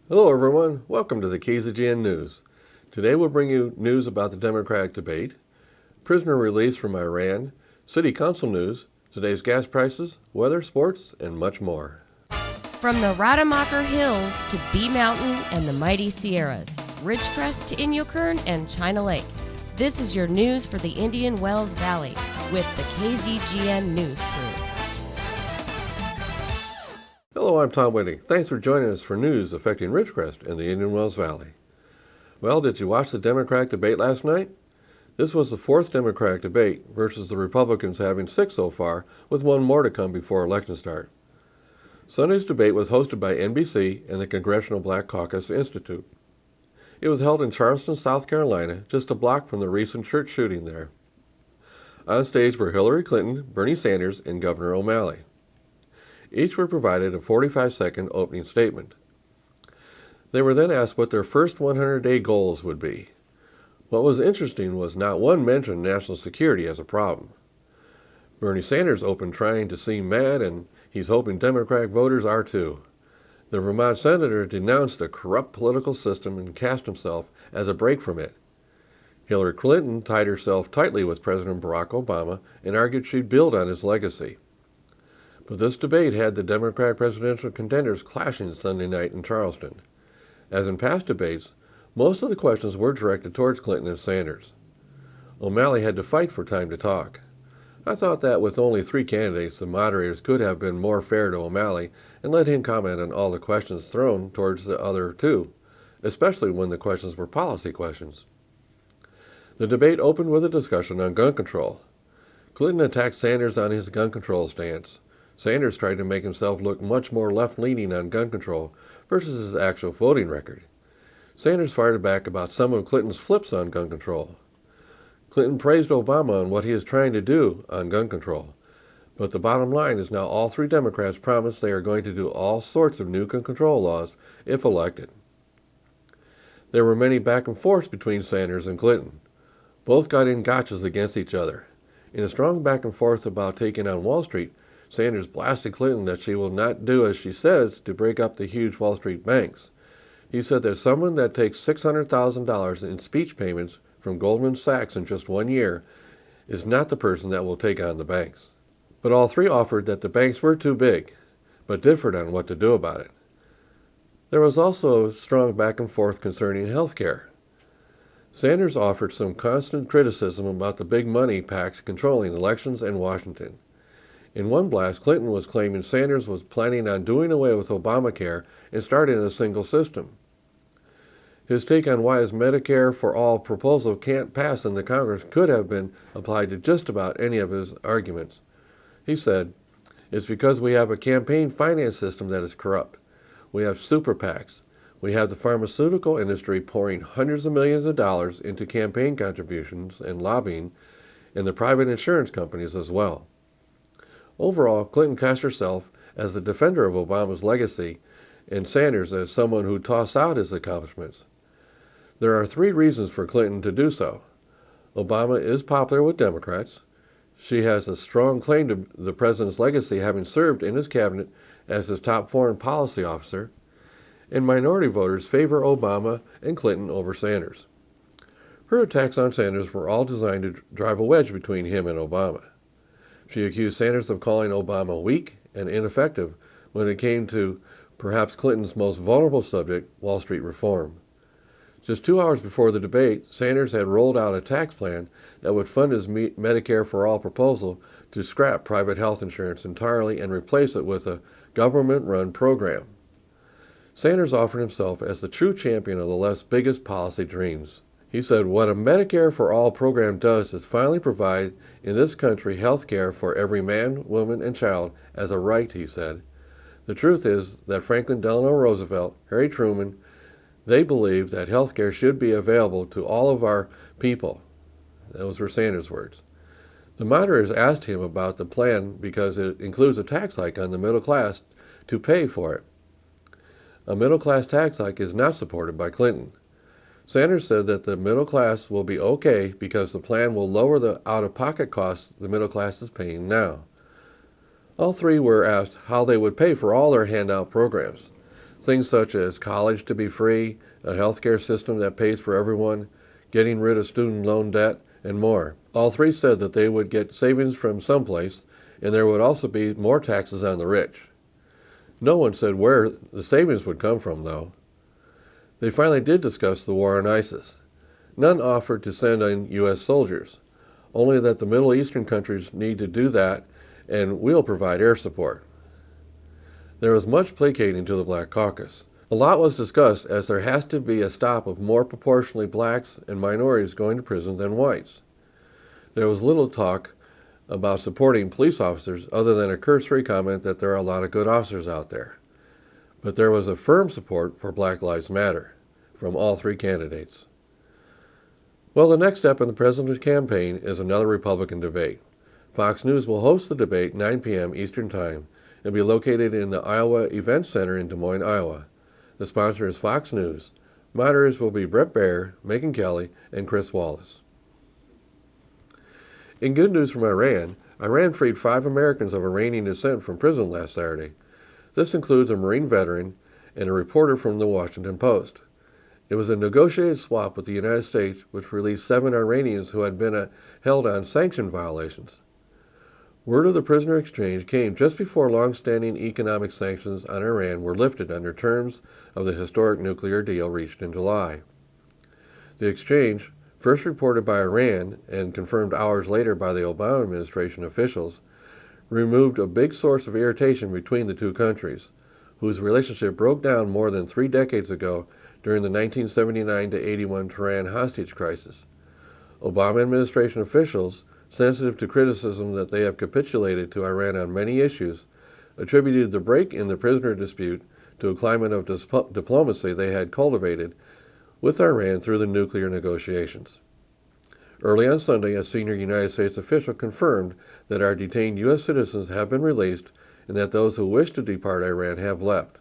Hello everyone, welcome to the KZGN News. Today we'll bring you news about the Democratic debate, prisoner release from Iran, city council news, today's gas prices, weather, sports, and much more. From the Rademacher Hills to Bee Mountain and the mighty Sierras, Ridgecrest to Inyokern and China Lake, this is your news for the Indian Wells Valley with the KZGN News crew. Hello, I'm Tom Whitting. Thanks for joining us for news affecting Ridgecrest and the Indian Wells Valley. Well, did you watch the Democratic debate last night? This was the fourth Democratic debate versus the Republicans having 6 so far, with one more to come before election start. Sunday's debate was hosted by NBC and the Congressional Black Caucus Institute. It was held in Charleston, South Carolina, just a block from the recent church shooting there. On stage were Hillary Clinton, Bernie Sanders, and Governor O'Malley. Each were provided a 45-second opening statement. They were then asked what their first 100-day goals would be. What was interesting was not one mentioned national security as a problem. Bernie Sanders opened trying to seem mad, and he's hoping Democratic voters are too. The Vermont senator denounced a corrupt political system and cast himself as a break from it. Hillary Clinton tied herself tightly with President Barack Obama and argued she'd build on his legacy. But this debate had the Democratic presidential contenders clashing Sunday night in Charleston. As in past debates, most of the questions were directed towards Clinton and Sanders. O'Malley had to fight for time to talk. I thought that with only 3 candidates, the moderators could have been more fair to O'Malley and let him comment on all the questions thrown towards the other 2, especially when the questions were policy questions. The debate opened with a discussion on gun control. Clinton attacked Sanders on his gun control stance. Sanders tried to make himself look much more left-leaning on gun control versus his actual voting record. Sanders fired back about some of Clinton's flips on gun control. Clinton praised Obama on what he is trying to do on gun control. But the bottom line is now all 3 Democrats promise they are going to do all sorts of new gun control laws if elected. There were many back and forths between Sanders and Clinton. Both got in gotchas against each other. In a strong back and forth about taking on Wall Street, Sanders blasted Clinton that she will not do as she says to break up the huge Wall Street banks. He said that someone that takes $600,000 in speech payments from Goldman Sachs in just 1 year is not the person that will take on the banks. But all 3 offered that the banks were too big, but differed on what to do about it. There was also a strong back and forth concerning health care. Sanders offered some constant criticism about the big money PACs controlling elections in Washington. In one blast, Clinton was claiming Sanders was planning on doing away with Obamacare and starting a single system. His take on why his Medicare for All proposal can't pass in the Congress could have been applied to just about any of his arguments. He said, "It's because we have a campaign finance system that is corrupt. We have super PACs. We have the pharmaceutical industry pouring hundreds of millions of dollars into campaign contributions and lobbying, and the private insurance companies as well." Overall, Clinton cast herself as the defender of Obama's legacy and Sanders as someone who tossed out his accomplishments. There are 3 reasons for Clinton to do so. Obama is popular with Democrats. She has a strong claim to the president's legacy, having served in his cabinet as his top foreign policy officer. And minority voters favor Obama and Clinton over Sanders. Her attacks on Sanders were all designed to drive a wedge between him and Obama. She accused Sanders of calling Obama weak and ineffective when it came to perhaps Clinton's most vulnerable subject, Wall Street reform. Just 2 hours before the debate, Sanders had rolled out a tax plan that would fund his Medicare for All proposal to scrap private health insurance entirely and replace it with a government-run program. Sanders offered himself as the true champion of the left's biggest policy dreams. He said, "What a Medicare for All program does is finally provide in this country health care for every man, woman, and child as a right," he said. The truth is that Franklin Delano Roosevelt, Harry Truman, they believed that health care should be available to all of our people. Those were Sanders' words. The moderators asked him about the plan because it includes a tax hike on the middle class to pay for it. A middle-class tax hike is not supported by Clinton. Sanders said that the middle class will be okay because the plan will lower the out-of-pocket costs the middle class is paying now. All 3 were asked how they would pay for all their handout programs. Things such as college to be free, a healthcare system that pays for everyone, getting rid of student loan debt, and more. All three said that they would get savings from someplace, and there would also be more taxes on the rich. No one said where the savings would come from, though. They finally did discuss the war on ISIS. None offered to send in U.S. soldiers, only that the Middle Eastern countries need to do that, and we'll provide air support. There was much placating to the Black Caucus. A lot was discussed, as there has to be a stop of more proportionally blacks and minorities going to prison than whites. There was little talk about supporting police officers other than a cursory comment that there are a lot of good officers out there. But there was a firm support for Black Lives Matter from all three candidates. Well, the next step in the president's campaign is another Republican debate. Fox News will host the debate 9 p.m. Eastern Time and be located in the Iowa Event Center in Des Moines, Iowa. The sponsor is Fox News. Moderators will be Brett Baer, Megyn Kelly, and Chris Wallace. In good news from Iran, Iran freed 5 Americans of Iranian descent from prison last Saturday. This includes a Marine veteran and a reporter from the Washington Post. It was a negotiated swap with the United States, which released 7 Iranians who had been held on sanction violations. Word of the prisoner exchange came just before long-standing economic sanctions on Iran were lifted under terms of the historic nuclear deal reached in July. The exchange, first reported by Iran and confirmed hours later by the Obama administration officials, removed a big source of irritation between the two countries, whose relationship broke down more than 3 decades ago during the 1979-81 Tehran hostage crisis. Obama administration officials, sensitive to criticism that they have capitulated to Iran on many issues, attributed the break in the prisoner dispute to a climate of diplomacy they had cultivated with Iran through the nuclear negotiations. Early on Sunday, a senior United States official confirmed that our detained U.S. citizens have been released and that those who wish to depart Iran have left.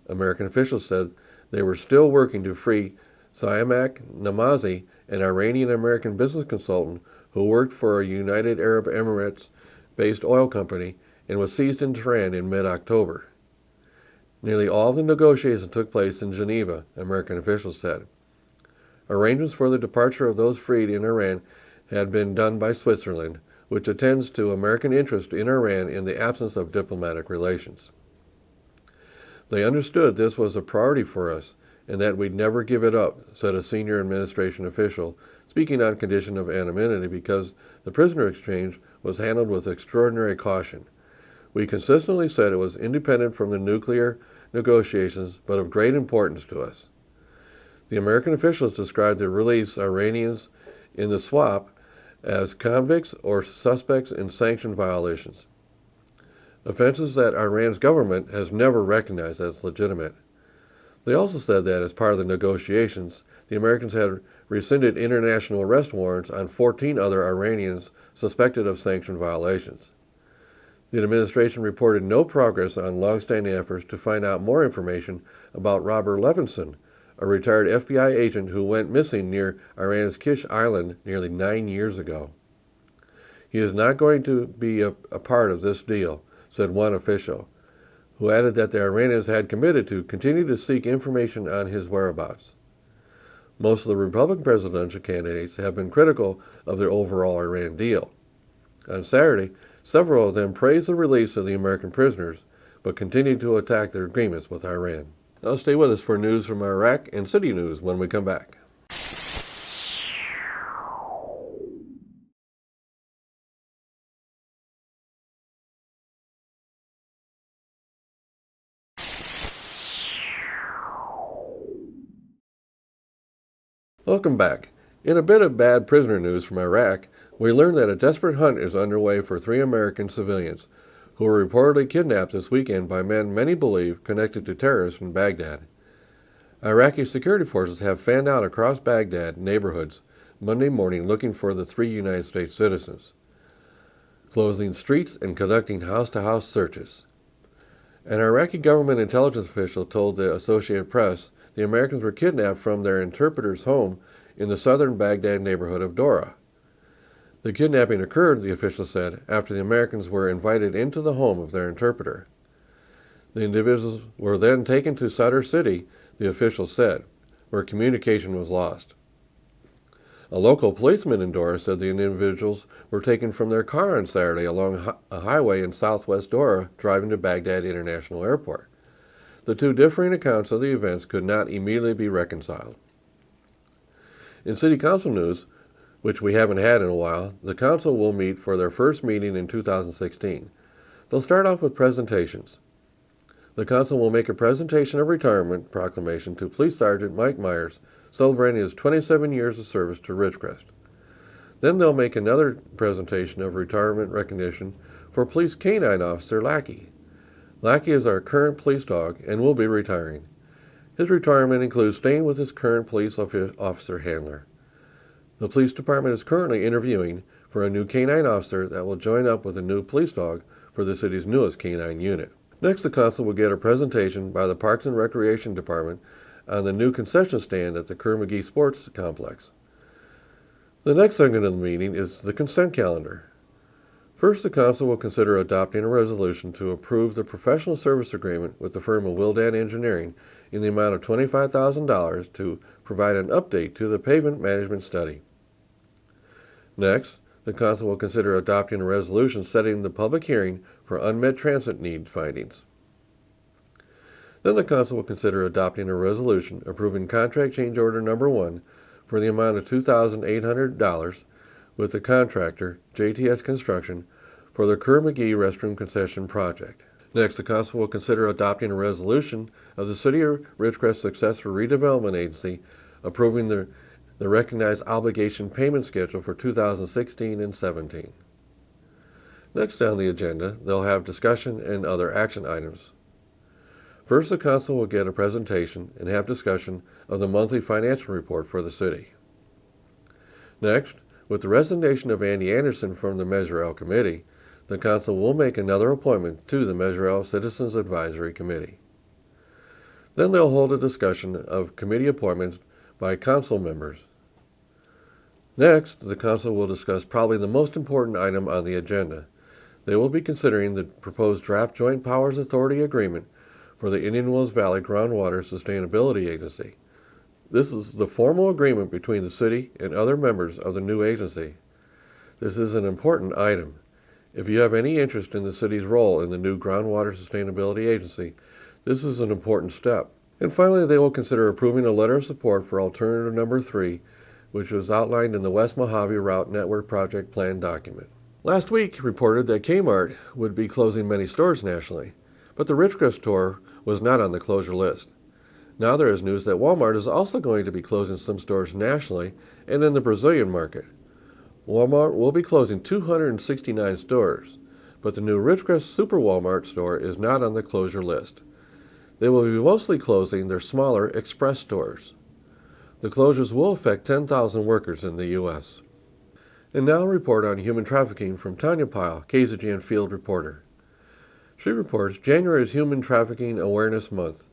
American officials said they were still working to free Siamak Namazi, an Iranian-American business consultant who worked for a United Arab Emirates-based oil company and was seized in Tehran in mid-October. Nearly all the negotiations took place in Geneva, American officials said. Arrangements for the departure of those freed in Iran had been done by Switzerland, which attends to American interest in Iran in the absence of diplomatic relations. They understood this was a priority for us and that we'd never give it up, said a senior administration official, speaking on condition of anonymity because the prisoner exchange was handled with extraordinary caution. We consistently said it was independent from the nuclear negotiations, but of great importance to us. The American officials described the released Iranians in the swap as convicts or suspects in sanction violations, offenses that Iran's government has never recognized as legitimate. They also said that as part of the negotiations, the Americans had rescinded international arrest warrants on 14 other Iranians suspected of sanction violations. The administration reported no progress on long-standing efforts to find out more information about Robert Levinson, a retired FBI agent who went missing near Iran's Kish Island nearly 9 years ago. He is not going to be a part of this deal, said one official, who added that the Iranians had committed to continue to seek information on his whereabouts. Most of the Republican presidential candidates have been critical of their overall Iran deal. On Saturday, several of them praised the release of the American prisoners, but continued to attack their agreements with Iran. Now stay with us for news from Iraq and city news when we come back. Welcome back. In a bit of bad prisoner news from Iraq, we learned that a desperate hunt is underway for 3 American civilians who were reportedly kidnapped this weekend by men many believe connected to terrorists in Baghdad. Iraqi security forces have fanned out across Baghdad neighborhoods Monday morning looking for the 3 United States citizens, closing streets and conducting house-to-house searches. An Iraqi government intelligence official told the Associated Press the Americans were kidnapped from their interpreter's home in the southern Baghdad neighborhood of Dora. The kidnapping occurred, the official said, after the Americans were invited into the home of their interpreter. The individuals were then taken to Sutter City, the officials said, where communication was lost. A local policeman in Dora said the individuals were taken from their car on Saturday along a highway in southwest Dora, driving to Baghdad International Airport. The two differing accounts of the events could not immediately be reconciled. In City Council news, which we haven't had in a while, the Council will meet for their first meeting in 2016. They'll start off with presentations. The Council will make a presentation of retirement proclamation to Police Sergeant Mike Myers, celebrating his 27 years of service to Ridgecrest. Then they'll make another presentation of retirement recognition for Police Canine Officer Lackey. Lackey is our current police dog and will be retiring. His retirement includes staying with his current police officer handler. The police department is currently interviewing for a new canine officer that will join up with a new police dog for the city's newest canine unit. Next, the Council will get a presentation by the Parks and Recreation Department on the new concession stand at the Kerr-McGee Sports Complex. The next segment of the meeting is the consent calendar. First, the Council will consider adopting a resolution to approve the professional service agreement with the firm of Wildan Engineering in the amount of $25,000 to provide an update to the pavement management study. Next, the Council will consider adopting a resolution setting the public hearing for unmet transit need findings. Then the Council will consider adopting a resolution approving contract change order number 1 for the amount of $2,800 with the contractor, JTS Construction, for the Kerr-McGee restroom concession project. Next, the Council will consider adopting a resolution of the City of Ridgecrest Successor Redevelopment Agency approving the recognized obligation payment schedule for 2016 and 17. Next on the agenda, they'll have discussion and other action items. First, the Council will get a presentation and have discussion of the monthly financial report for the city. Next, with the resignation of Andy Anderson from the Measure L Committee, the Council will make another appointment to the Measure L Citizens Advisory Committee. Then they'll hold a discussion of committee appointments by council members. Next, the Council will discuss probably the most important item on the agenda. They will be considering the proposed draft Joint Powers Authority Agreement for the Indian Wells Valley Groundwater Sustainability Agency. This is the formal agreement between the city and other members of the new agency. This is an important item. If you have any interest in the city's role in the new Groundwater Sustainability Agency, this is an important step. And finally, they will consider approving a letter of support for alternative number 3, which was outlined in the West Mojave Route Network Project Plan document. Last week reported that Kmart would be closing many stores nationally, but the Ridgecrest store was not on the closure list. Now there is news that Walmart is also going to be closing some stores nationally and in the Brazilian market. Walmart will be closing 269 stores, but the new Ridgecrest Super Walmart store is not on the closure list. They will be mostly closing their smaller express stores. The closures will affect 10,000 workers in the U.S. And now a report on human trafficking from Tanya Pyle, KZGN Field Reporter. She reports January is Human Trafficking Awareness Month.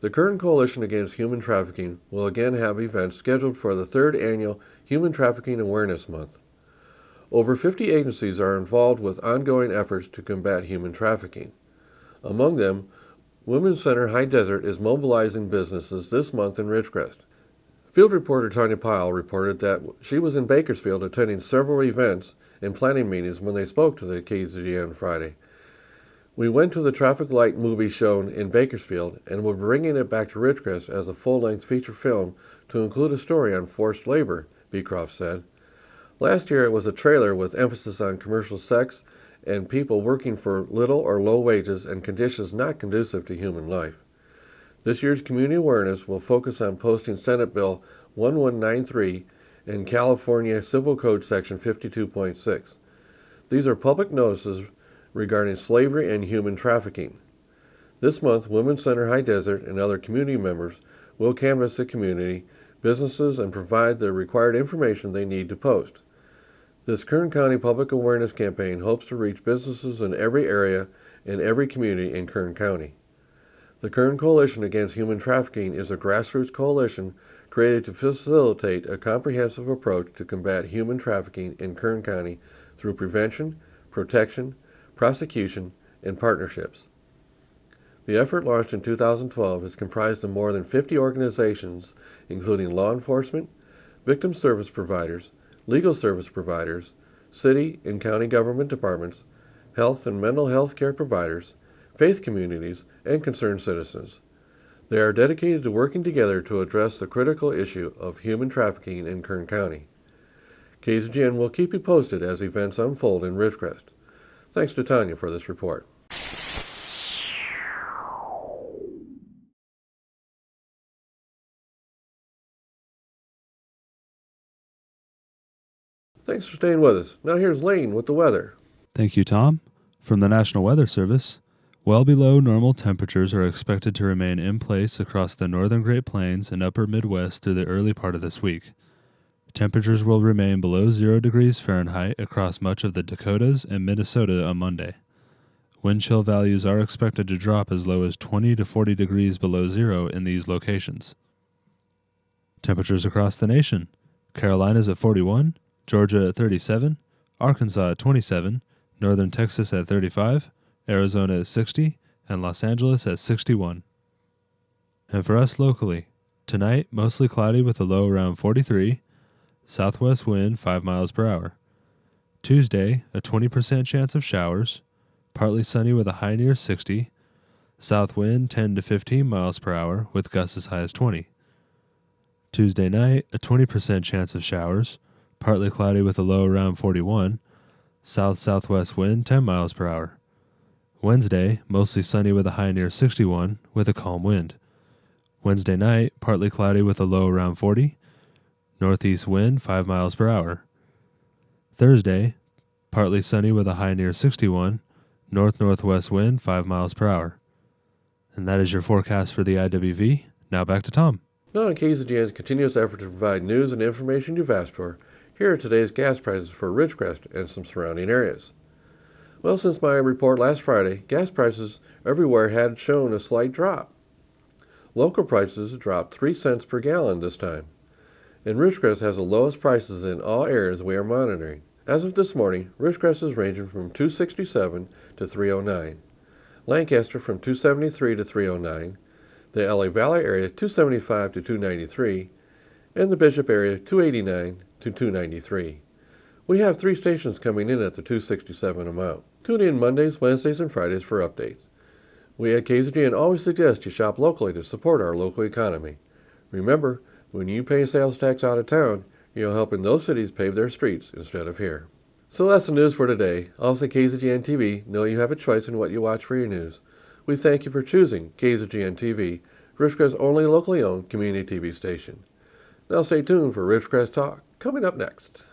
The Kern Coalition Against Human Trafficking will again have events scheduled for the 3rd annual Human Trafficking Awareness Month. Over 50 agencies are involved with ongoing efforts to combat human trafficking. Among them, Women's Center High Desert is mobilizing businesses this month in Ridgecrest. Field reporter Tanya Pyle reported that she was in Bakersfield attending several events and planning meetings when they spoke to the KZGN Friday. We went to the traffic light movie shown in Bakersfield and we're bringing it back to Ridgecrest as a full-length feature film to include a story on forced labor, Beecroft said. Last year it was a trailer with emphasis on commercial sex and people working for little or low wages and conditions not conducive to human life. This year's community awareness will focus on posting Senate Bill 1193 and California Civil Code Section 52.6. These are public notices regarding slavery and human trafficking. This month, Women's Center High Desert and other community members will canvass the community, businesses, and provide the required information they need to post. This Kern County Public Awareness Campaign hopes to reach businesses in every area and every community in Kern County. The Kern Coalition Against Human Trafficking is a grassroots coalition created to facilitate a comprehensive approach to combat human trafficking in Kern County through prevention, protection, prosecution, and partnerships. The effort, launched in 2012, is comprised of more than 50 organizations, including law enforcement, victim service providers, legal service providers, city and county government departments, health and mental health care providers, faith communities, and concerned citizens. They are dedicated to working together to address the critical issue of human trafficking in Kern County. KZGN will keep you posted as events unfold in Ridgecrest. Thanks to Tanya for this report. Thanks for staying with us. Now here's Lane with the weather. Thank you, Tom. From the National Weather Service, well below normal temperatures are expected to remain in place across the northern Great Plains and upper Midwest through the early part of this week. Temperatures will remain below 0 degrees Fahrenheit across much of the Dakotas and Minnesota on Monday. Wind chill values are expected to drop as low as 20 to 40 degrees below zero in these locations. Temperatures across the nation: Carolinas at 41, Georgia at 37, Arkansas at 27, northern Texas at 35, Arizona at 60, and Los Angeles at 61. And for us locally, tonight mostly cloudy with a low around 43, southwest wind 5 miles per hour. Tuesday, a 20% chance of showers, partly sunny with a high near 60, south wind 10 to 15 miles per hour with gusts as high as 20. Tuesday night, a 20% chance of showers, partly cloudy with a low around 41, south-southwest wind 10 miles per hour. Wednesday, mostly sunny with a high near 61 with a calm wind. Wednesday night, partly cloudy with a low around 40, northeast wind 5 miles per hour. Thursday, partly sunny with a high near 61, north-northwest wind 5 miles per hour. And that is your forecast for the IWV. Now back to Tom. Now in KZGN's continuous effort to provide news and information you've asked for, here are today's gas prices for Ridgecrest and some surrounding areas. Well, since my report last Friday, gas prices everywhere had shown a slight drop. Local prices dropped 3 cents per gallon this time. And Ridgecrest has the lowest prices in all areas we are monitoring. As of this morning, Ridgecrest is ranging from $2.67 to $3.09. Lancaster from $2.73 to $3.09. The LA Valley area $2.75 to $2.93. And the Bishop area $2.89 to $2.93. We have 3 stations coming in at the $2.67 amount. Tune in Mondays, Wednesdays, and Fridays for updates. We at KZGN always suggest you shop locally to support our local economy. Remember, when you pay sales tax out of town, you're helping those cities pave their streets instead of here. So that's the news for today. Also, KZGN-TV, know you have a choice in what you watch for your news. We thank you for choosing KZGN-TV, Ridgecrest's only locally owned community TV station. Now stay tuned for Ridgecrest Talk, coming up next.